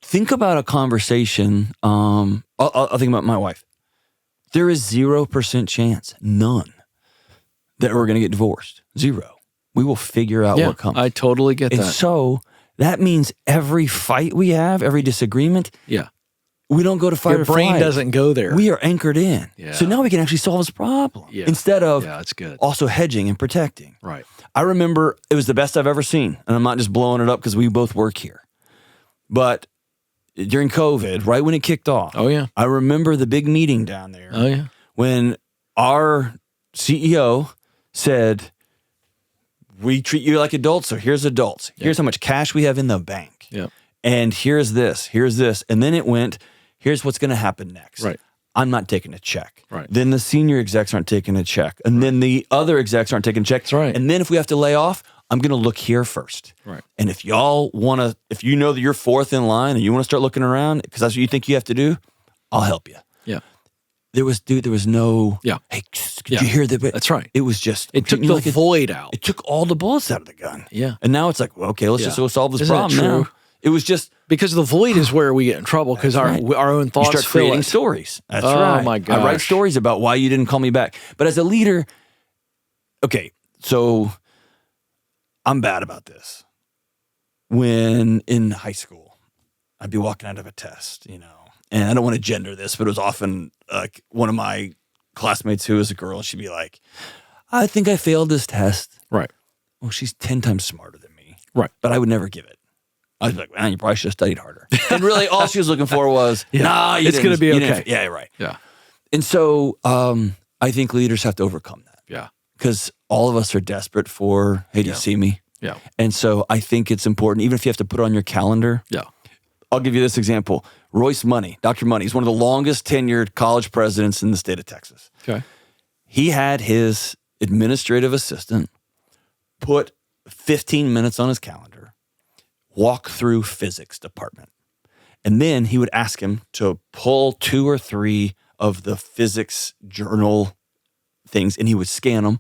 Think about a conversation. I'll think about my wife. There is 0% chance, none, that we're going to get divorced. 0. We will figure out what comes. I totally get and that. So that means every fight we have, every disagreement, we don't go to fight Your or brain flight. doesn't go there. We are anchored in. Yeah. So now we can actually solve this problem instead of that's good. also hedging and protecting. Right. I remember it was the best I've ever seen. And I'm not just blowing it up because we both work here. But during COVID, right when it kicked off, I remember the big meeting down there when our CEO said, "We treat you like adults, so here's adults. Here's how much cash we have in the bank. And here's this. And then it went, here's what's going to happen next. Right. I'm not taking a check. Right. Then the senior execs aren't taking a check. And then the other execs aren't taking a check. That's right. And then if we have to lay off, I'm going to look here first. Right. And if y'all want to, if you know that you're fourth in line and you want to start looking around because that's what you think you have to do, I'll help you." Yeah. There was no, hey, could you hear that? That's right. It was just, it took the void out. It took all the bullets out of the gun. Yeah. And now it's like, well, okay, let's just go solve this Isn't problem that true? now. It was just, because the void is where we get in trouble because our own thoughts you start fill creating it. stories. That's Oh, right. my I write gosh. stories about why you didn't call me back. But as a leader, okay, so I'm bad about this. When in high school, I'd be walking out of a test, and I don't want to gender this, but it was often like one of my classmates who was a girl. She'd be like, I think I failed this test. Right. Well, she's 10 times smarter than me. Right. But I would never give it. I was like, man, you probably should have studied harder. And really all she was looking for was, nah, it's going to be okay. Yeah, right. Yeah. And so I think leaders have to overcome that. Yeah. Because all of us are desperate for, hey, do you see me? Yeah. And so I think it's important, even if you have to put it on your calendar. Yeah. I'll give you this example. Royce Money, Dr. Money, is one of the longest tenured college presidents in the state of Texas. Okay. He had his administrative assistant put 15 minutes on his calendar, walk through physics department. And then he would ask him to pull 2 or 3 of the physics journal things, and he would scan them.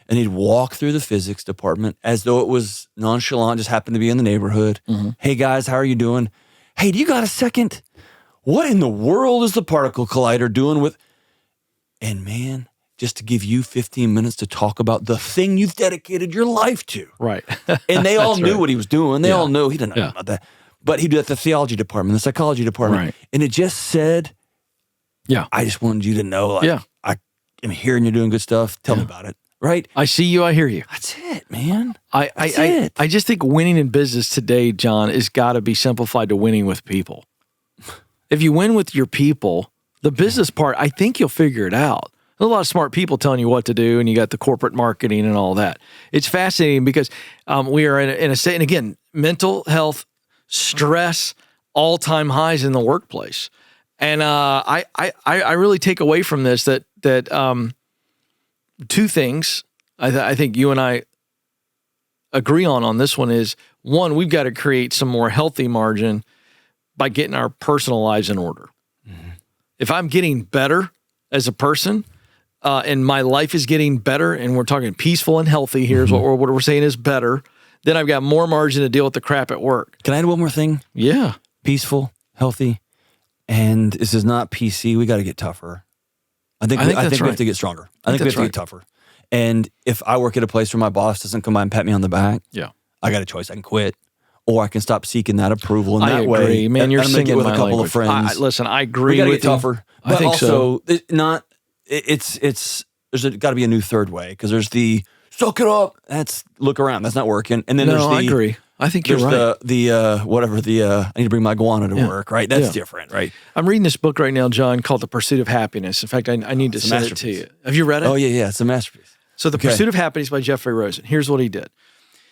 And he'd walk through the physics department as though it was nonchalant, just happened to be in the neighborhood. Mm-hmm. Hey, guys, how are you doing? Hey, do you got a second? What in the world is the particle collider doing with... And man, just to give you 15 minutes to talk about the thing you've dedicated your life to. Right. And they all knew what he was doing. They all knew. He didn't know about that. But he'd do that at the theology department, the psychology department. Right. And it just said, I just wanted you to know, like, I am hearing you're doing good stuff. Tell me about it. Right? I see you, I hear you. That's it, man. I just think winning in business today, John, has got to be simplified to winning with people. If you win with your people, the business part, I think you'll figure it out. There's a lot of smart people telling you what to do, and you got the corporate marketing and all that. It's fascinating because we are in a state, and again, mental health, stress, all-time highs in the workplace. And I really take away from this that 2 things I think you and I agree on this one is, one, we've got to create some more healthy margin by getting our personal lives in order. Mm-hmm. If I'm getting better as a person and my life is getting better, and we're talking peaceful and healthy, here's what we're saying is better, then I've got more margin to deal with the crap at work. Can I add one more thing? Yeah. Peaceful, healthy, and this is not PC. We got to get tougher. I think we have to get stronger. I think we have to get tougher. And if I work at a place where my boss doesn't come by and pat me on the back, I got a choice. I can quit, or I can stop seeking that approval. And that way, I agree, man. You're singing with my a couple language. of friends. Listen, I agree. We got to with get tougher. But I think also, so. There's got to be a new third way, because there's the suck it up. That's look around. That's not working. And then there's the. I agree. I think you're right. I need to bring my iguana to work. Right. That's different. Right. I'm reading this book right now, John, called The Pursuit of Happiness. In fact, I need to send it to you. Have you read it? Oh yeah. It's a masterpiece. So The Pursuit of Happiness by Jeffrey Rosen. Here's what he did.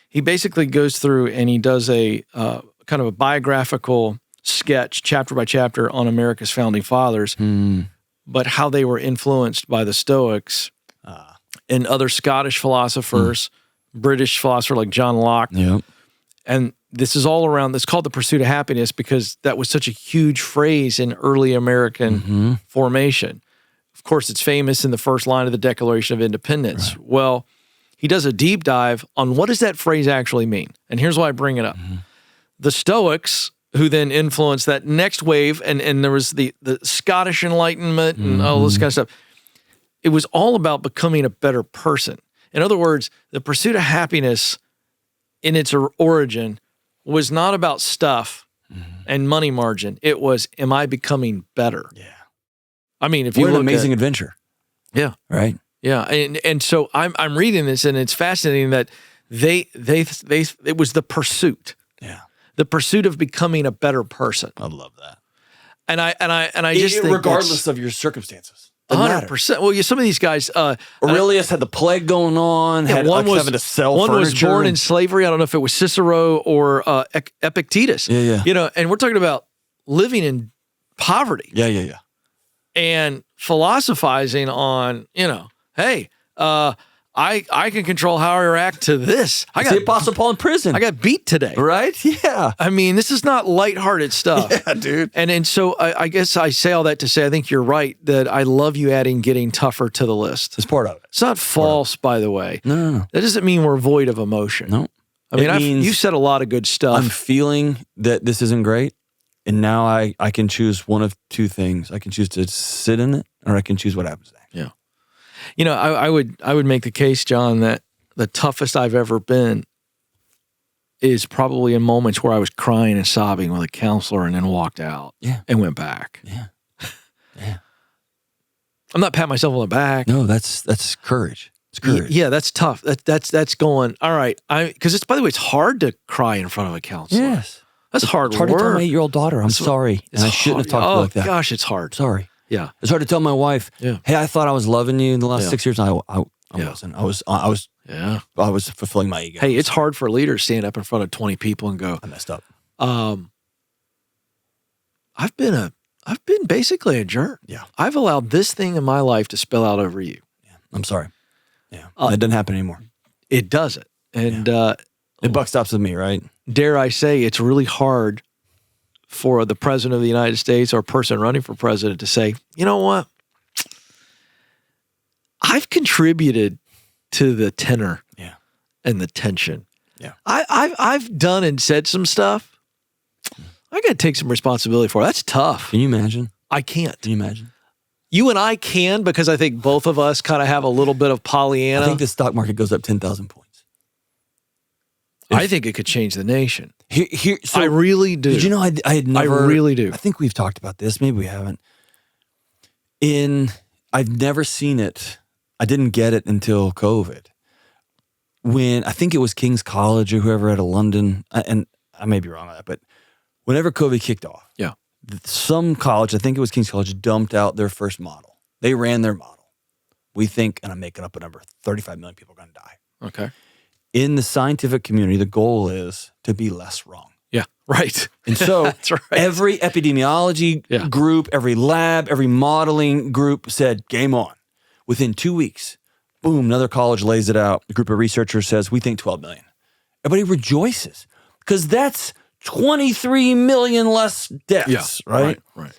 He basically goes through and he does a kind of a biographical sketch, chapter by chapter, on America's founding fathers, but how they were influenced by the Stoics and other Scottish philosophers, British philosopher like John Locke. Yep. And this is all around, it's called The Pursuit of Happiness because that was such a huge phrase in early American formation. Of course, it's famous in the first line of the Declaration of Independence. Right. Well, he does a deep dive on what does that phrase actually mean? And here's why I bring it up. The Stoics, who then influenced that next wave, and there was the Scottish Enlightenment and all this kind of stuff. It was all about becoming a better person. In other words, the pursuit of happiness in its origin was not about stuff and money margin. It was, am I becoming better? Yeah. I mean, if you look look an amazing adventure. Yeah. Right. Yeah. And so I'm reading this, and it's fascinating that it was the pursuit. Yeah. The pursuit of becoming a better person. I love that. And I just think regardless of your circumstances. 100%. Well, some of these guys. Aurelius had the plague going on. Had having to sell furniture. One was born in slavery. I don't know if it was Cicero or Epictetus. Yeah. And we're talking about living in poverty. Yeah. And philosophizing on, hey, I can control how I react to this. I got the Apostle Paul in prison. I got beat today. Right? Yeah. I mean, this is not lighthearted stuff. Yeah, dude. And so I guess I say all that to say I think you're right that I love you adding getting tougher to the list. It's part of it. It's not false, by the way. No. That doesn't mean we're void of emotion. No. I mean, you said a lot of good stuff. I'm feeling that this isn't great, and now I can choose one of 2 things. I can choose to sit in it, or I can choose what happens next. Yeah. I would make the case, John, that the toughest I've ever been is probably in moments where I was crying and sobbing with a counselor and then walked out and went back. Yeah. I'm not patting myself on the back. No, that's courage. It's courage. Yeah, that's tough. That's going, all right. Because by the way, it's hard to cry in front of a counselor. Yes. That's hard It's hard work. to tell my 8-year-old daughter, I'm sorry. And I shouldn't have talked to you like that. Oh, gosh, it's hard. Sorry. Yeah. It's hard to tell my wife, Yeah. hey, I thought I was loving you in the last Yeah. 6 years. I Yeah. wasn't. I was fulfilling my ego. Hey, it's hard for leaders to stand up in front of 20 people and go, I messed up. I've been basically a jerk. Yeah. I've allowed this thing in my life to spill out over you. Yeah. I'm sorry. Yeah. That doesn't happen anymore. It doesn't. And It buck stops with me, right? dare I say, it's really hard for the president of the United States or a person running for president to say, you know what? I've contributed to the tenor and the tension. Yeah. I've done and said some stuff. I got to take some responsibility for it. That's tough. Can you imagine? I can't. Can you imagine? You and I can, because I think both of us kind of have a little bit of Pollyanna. I think the stock market goes up 10,000 points. I think it could change the nation. So I really do. Did you know I had never... I really do. I think we've talked about this. Maybe we haven't. I've never seen it. I didn't get it until COVID. When I think it was King's College or whoever out of London, and I may be wrong on that, but whenever COVID kicked off, some college, I think it was King's College, dumped out their first model. They ran their model. We think, and I'm making up a number, 35 million people are going to die. Okay. In the scientific community, the goal is to be less wrong. Yeah, right. And so That's right. every epidemiology group, every lab, every modeling group said, game on. Within 2 weeks, boom, another college lays it out. A group of researchers says, we think 12 million. Everybody rejoices because that's 23 million less deaths, right? Right.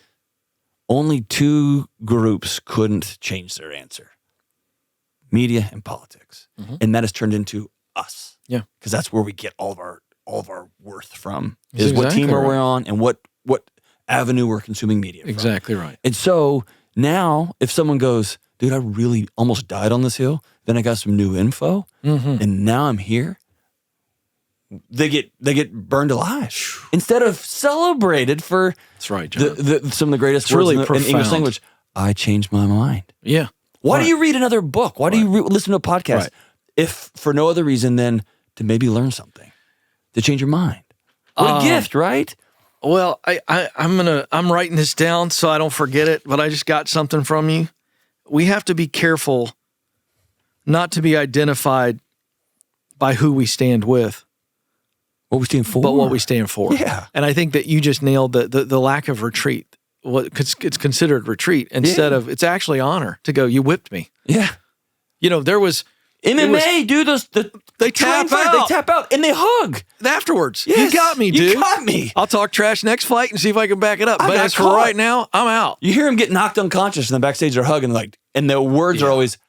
Only 2 groups couldn't change their answer. Media and politics. Mm-hmm. And that has turned into us. Yeah. Because that's where we get all of our worth from. That's Is what exactly team are we right. on and what avenue we're consuming media from. Exactly right. And so now if someone goes, dude, I really almost died on this hill, then I got some new info, and now I'm here, they get burned alive instead of celebrated for That's right, John. some of the greatest It's words really in the English profound. language. I changed my mind. Yeah. Why Right. do you read another book? Why do you listen to a podcast? Right. If for no other reason than to maybe learn something, to change your mind. What a gift, right? Well, I'm writing this down so I don't forget it, but I just got something from you. We have to be careful not to be identified by who we stand with, What we stand for. but what we stand for. Yeah. And I think that you just nailed the lack of retreat. It's considered retreat instead of, it's actually honor to go, you whipped me. Yeah. You know, there was MMA, dude, they tap out. They tap out and they hug. Afterwards. Yes, You got me, dude. You got me. I'll talk trash next fight and see if I can back it up. I But got as for caught. right now, I'm out. You hear him get knocked unconscious and the backstage are hugging and the words are always,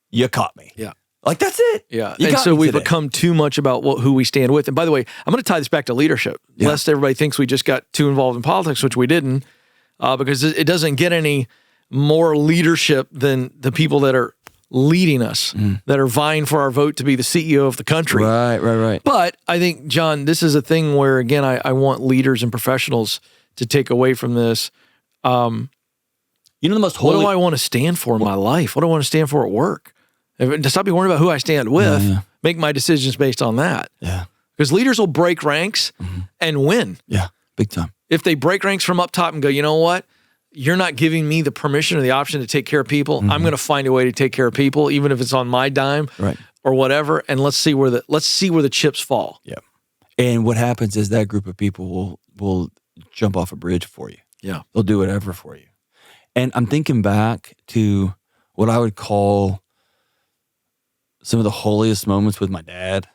you caught me. Yeah. Like, that's it. Yeah. You And got so me we've today. become too much about who we stand with. And by the way, I'm going to tie this back to leadership, lest everybody thinks we just got too involved in politics, which we didn't, because it doesn't get any more leadership than the people that are leading us, that are vying for our vote to be the CEO of the country. Right. But I think, John, this is a thing where, again, I want leaders and professionals to take away from this. You know, the most What holy. do I want to stand for in my life? What do I want to stand for at work? To stop being worried about who I stand with, make my decisions based on that. Yeah. Because leaders will break ranks and win. Yeah. Big time. If they break ranks from up top and go, you know what? You're not giving me the permission or the option to take care of people. I'm going to find a way to take care of people, even if it's on my dime or whatever. And let's see where the chips fall. Yeah. And what happens is that group of people will jump off a bridge for you. Yeah. They'll do whatever for you. And I'm thinking back to what I would call some of the holiest moments with my dad.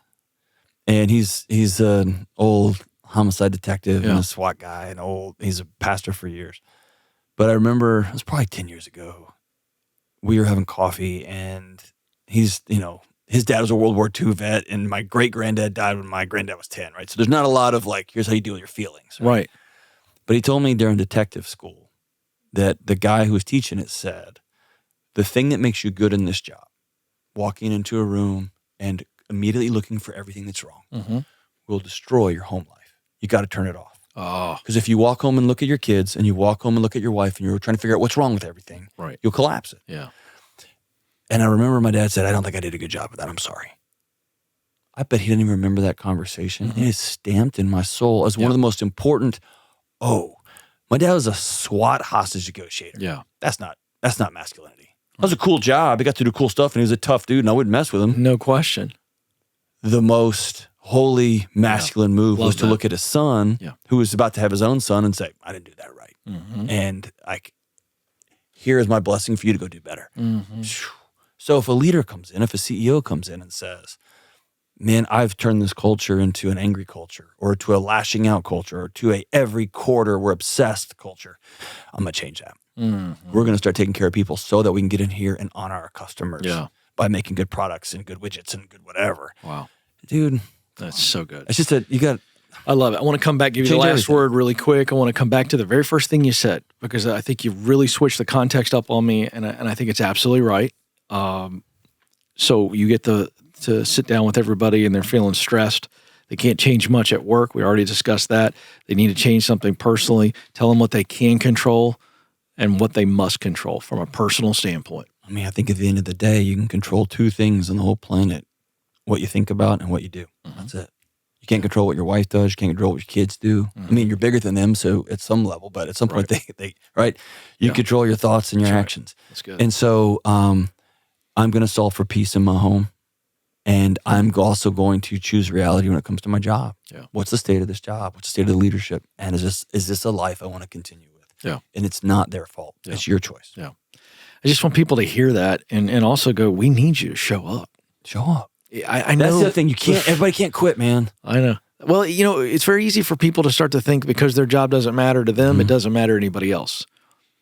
And he's an old homicide detective and a SWAT guy, and he's a pastor for years. But I remember, it was probably 10 years ago, we were having coffee, and his dad was a World War II vet, and my great-granddad died when my granddad was 10, right? So there's not a lot of here's how you deal with your feelings. Right. But he told me during detective school that the guy who was teaching it said, the thing that makes you good in this job, walking into a room and immediately looking for everything that's wrong, will destroy your home life. You got to turn it off. Oh, Because if you walk home and look at your kids and you walk home and look at your wife and you're trying to figure out what's wrong with everything, right. you'll collapse it. Yeah. And I remember my dad said, I don't think I did a good job of that. I'm sorry. I bet he didn't even remember that conversation. It is stamped in my soul as one of the most important. My dad was a SWAT hostage negotiator. Yeah. That's not masculinity. That was a cool job. He got to do cool stuff and he was a tough dude and I wouldn't mess with him. No question. The most holy masculine move was to look at his son who was about to have his own son and say, I didn't do that right. And here is my blessing for you to go do better. So if a leader comes in, if a CEO comes in and says, man, I've turned this culture into an angry culture or to a lashing out culture or to a every quarter we're obsessed culture, I'm going to change that. We're going to start taking care of people so that we can get in here and honor our customers by making good products and good widgets and good whatever. Wow. Dude. That's so good. It's just I love it. I want to come back, give you the last word really quick. I want to come back to the very first thing you said, because I think you really switched the context up on me, and I think it's absolutely right. So you get to sit down with everybody and they're feeling stressed. They can't change much at work. We already discussed that. They need to change something personally. Tell them what they can control and what they must control from a personal standpoint. I mean, I think at the end of the day, you can control two things on the whole planet: what you think about and what you do. That's it. You can't control what your wife does. You can't control what your kids do. I mean, you're bigger than them, so at some level, but at some point they right? You control your thoughts and your actions. That's good. And so I'm going to solve for peace in my home. And I'm also going to choose reality when it comes to my job. Yeah. What's the state of this job? What's the state of the leadership? And is this a life I want to continue with? Yeah. And it's not their fault. Yeah. It's your choice. Yeah. I just want people to hear that and also go, we need you to show up. Show up. I know. That's the thing. Everybody can't quit, man. I know. Well, it's very easy for people to start to think because their job doesn't matter to them, it doesn't matter to anybody else.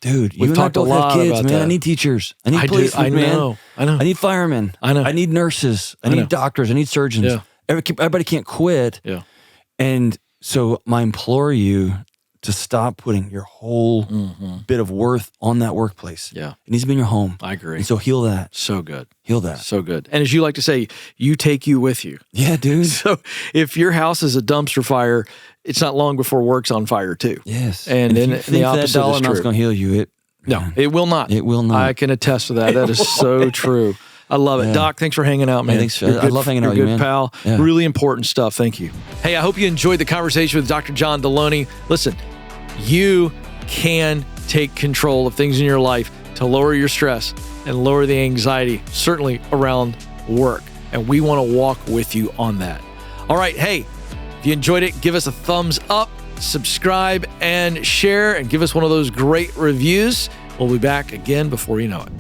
Dude, We've talked a lot have kids, about man. that. I need teachers. I need policemen, man. I know. I need firemen. I know. I need nurses. I need doctors. I need surgeons. Yeah. Everybody can't quit. Yeah. And so I implore you to stop putting your whole bit of worth on that workplace. Yeah. It needs to be in your home. I agree. And so heal that. So good. Heal that. So good. And as you like to say, you take you with you. Yeah, dude. So if your house is a dumpster fire, it's not long before work's on fire too. Yes. And if then you the think opposite that dollar is amount's true. going to heal you, No, it will not. It will not. I can attest to that. That is so true. I love it. Yeah. Doc, thanks for hanging out, man. Hey, thanks. You're I love hanging out with you, You're a good man. pal. Yeah. Really important stuff. Thank you. Hey, I hope you enjoyed the conversation with Dr. John Delony. Listen, you can take control of things in your life to lower your stress and lower the anxiety, certainly around work. And we want to walk with you on that. All right. Hey, if you enjoyed it, give us a thumbs up, subscribe, and share, and give us one of those great reviews. We'll be back again before you know it.